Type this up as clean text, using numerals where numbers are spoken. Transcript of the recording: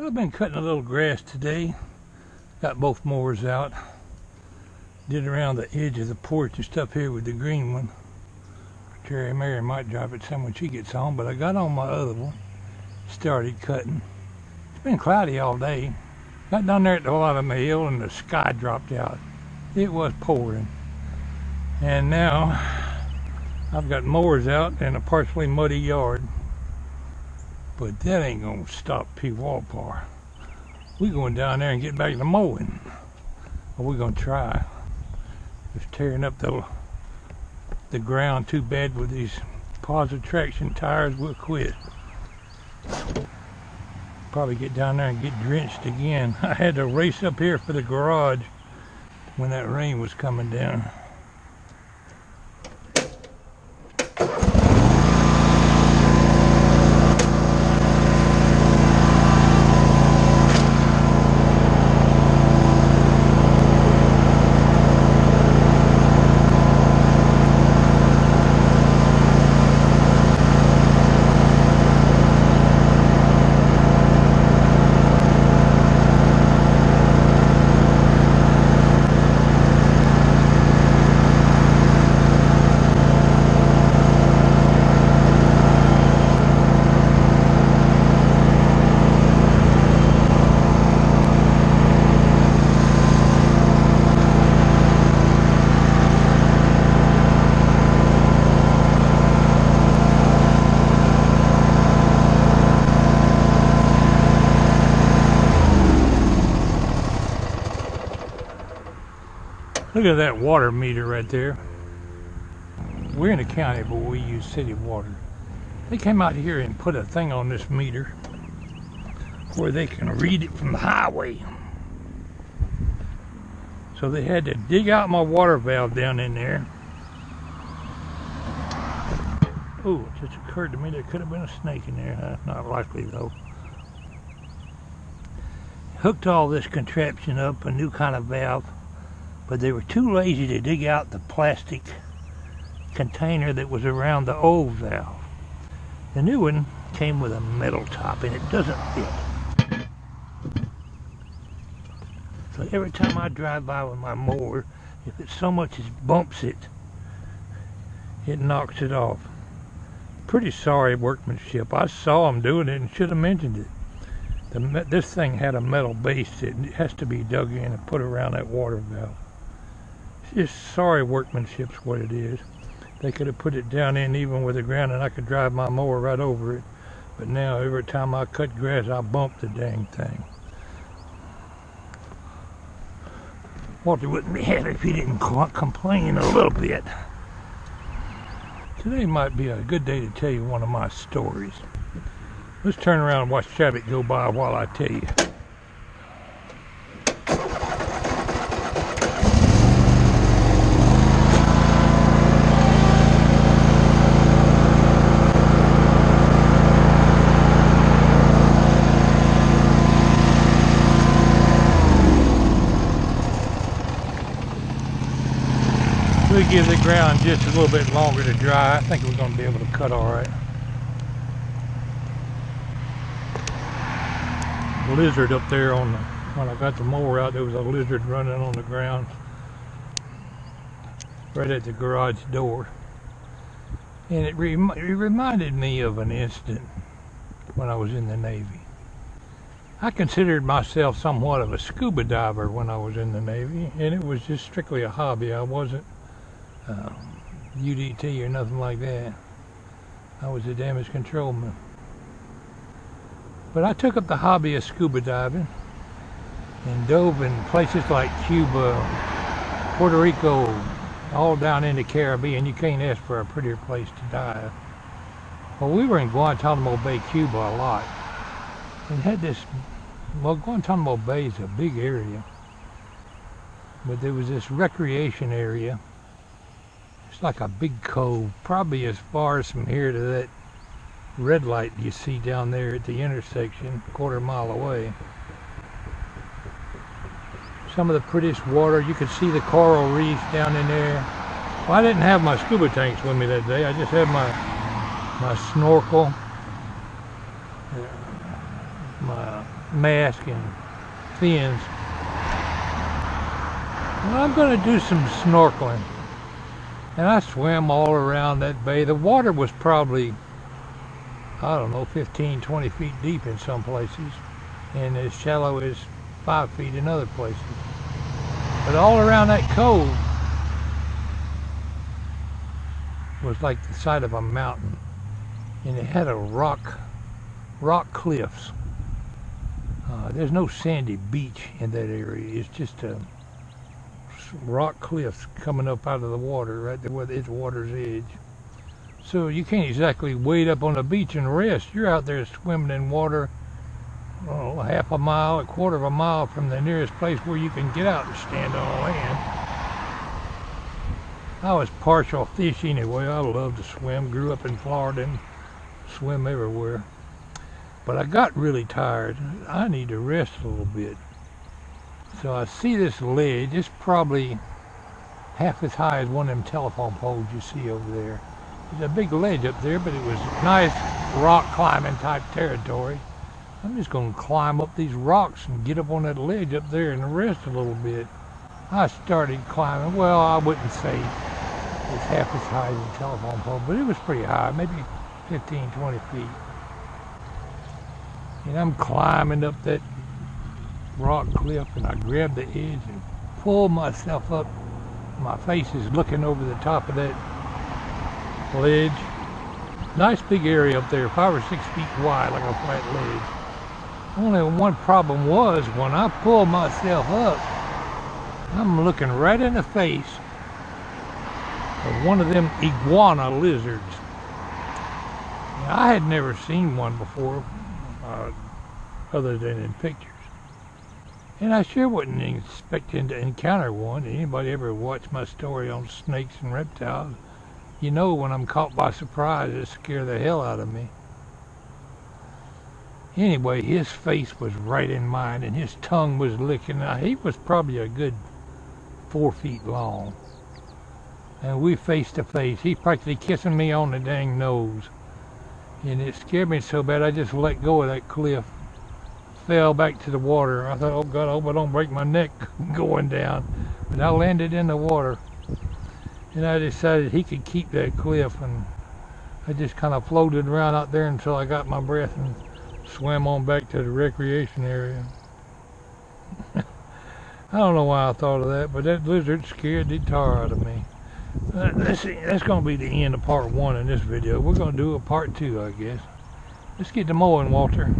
I've been cutting a little grass today. Got both mowers out. Did around the edge of the porch and stuff here with the green one. Terry Mary might drive it some when she gets home, but I got on my other one. Started cutting. It's been cloudy all day. Got down there at the bottom of the hill and the sky dropped out. It was pouring. And now I've got mowers out in a partially muddy yard. But that ain't gonna stop Pwalpar. We're going down there and get back to mowing. Or we're gonna try. Just tearing up the ground too bad with these positive traction tires. We'll quit. Probably get down there and get drenched again. I had to race up here for the garage when that rain was coming down. Look at that water meter right there. We're in the county, but we use city water. They came out here and put a thing on this meter where they can read it from the highway. So they had to dig out my water valve down in there. Oh, it just occurred to me there could have been a snake in there. Not likely though. Hooked all this contraption up, a new kind of valve. But they were too lazy to dig out the plastic container that was around the old valve. The new one came with a metal top and it doesn't fit. So every time I drive by with my mower, if it so much as bumps it, it knocks it off. Pretty sorry workmanship. I saw them doing it and should have mentioned it. This thing had a metal base that has to be dug in and put around that water valve. Just sorry workmanship's what it is. They could have put it down in even with the ground and I could drive my mower right over it. But now every time I cut grass, I bump the dang thing. Walter wouldn't be happy if he didn't complain a little bit. Today might be a good day to tell you one of my stories. Let's turn around and watch traffic go by while I tell you. We'll give the ground just a little bit longer to dry. I think we're going to be able to cut all right. Lizard up there on the, when I got the mower out, there was a lizard running on the ground right at the garage door. And it reminded me of an incident when I was in the Navy. I considered myself somewhat of a scuba diver when I was in the Navy, and it was just strictly a hobby. I wasn't UDT or nothing like that. I was a damage controlman. But I took up the hobby of scuba diving and dove in places like Cuba, Puerto Rico, all down in the Caribbean. You can't ask for a prettier place to dive. Well, we were in Guantanamo Bay, Cuba a lot. And had this, well, Guantanamo Bay is a big area. But there was this recreation area. It's like a big cove, probably as far as from here to that red light you see down there at the intersection, a quarter mile away. Some of the prettiest water. You could see the coral reefs down in there. Well, I didn't have my scuba tanks with me that day. I just had my snorkel, my mask and fins. Well, I'm going to do some snorkeling. And I swam all around that bay. The water was probably, I don't know, 15, 20 feet deep in some places, and as shallow as 5 feet in other places. But all around that cove was like the side of a mountain, and it had a rock cliffs. There's no sandy beach in that area. It's just a rock cliffs coming up out of the water right there where it's water's edge. So you can't exactly wade up on the beach and rest. You're out there swimming in water, oh, half a mile, a quarter of a mile from the nearest place where you can get out and stand on land. I was partial fish anyway. I love to swim. Grew up in Florida and swim everywhere. But I got really tired. I need to rest a little bit. So I see this ledge. It's probably half as high as one of them telephone poles you see over there. There's a big ledge up there, but it was nice rock climbing type territory. I'm just going to climb up these rocks and get up on that ledge up there and rest a little bit. I started climbing. Well, I wouldn't say it's half as high as a telephone pole, but it was pretty high, maybe 15, 20 feet. And I'm climbing up that rock cliff, and I grab the edge and pull myself up. My face is looking over the top of that ledge. Nice big area up there, 5 or 6 feet wide, like a flat ledge. Only one problem was when I pull myself up, I'm looking right in the face of one of them iguana lizards. Now, I had never seen one before, other than in pictures. And I sure wasn't expecting to encounter one. Anybody ever watched my story on snakes and reptiles, you know when I'm caught by surprise, it scared the hell out of me. Anyway, his face was right in mine, and his tongue was licking. Now, he was probably a good 4 feet long. And we face to face. He practically kissing me on the dang nose. And it scared me so bad I just let go of that cliff. Fell back to the water. I thought, oh God, I hope I don't break my neck going down. But I landed in the water. And I decided he could keep that cliff, and I just kind of floated around out there until I got my breath and swam on back to the recreation area. I don't know why I thought of that, but that lizard scared the tar out of me. Let's see, that's going to be the end of part 1 in this video. We're going to do a part 2, I guess. Let's get to mowing, Walter.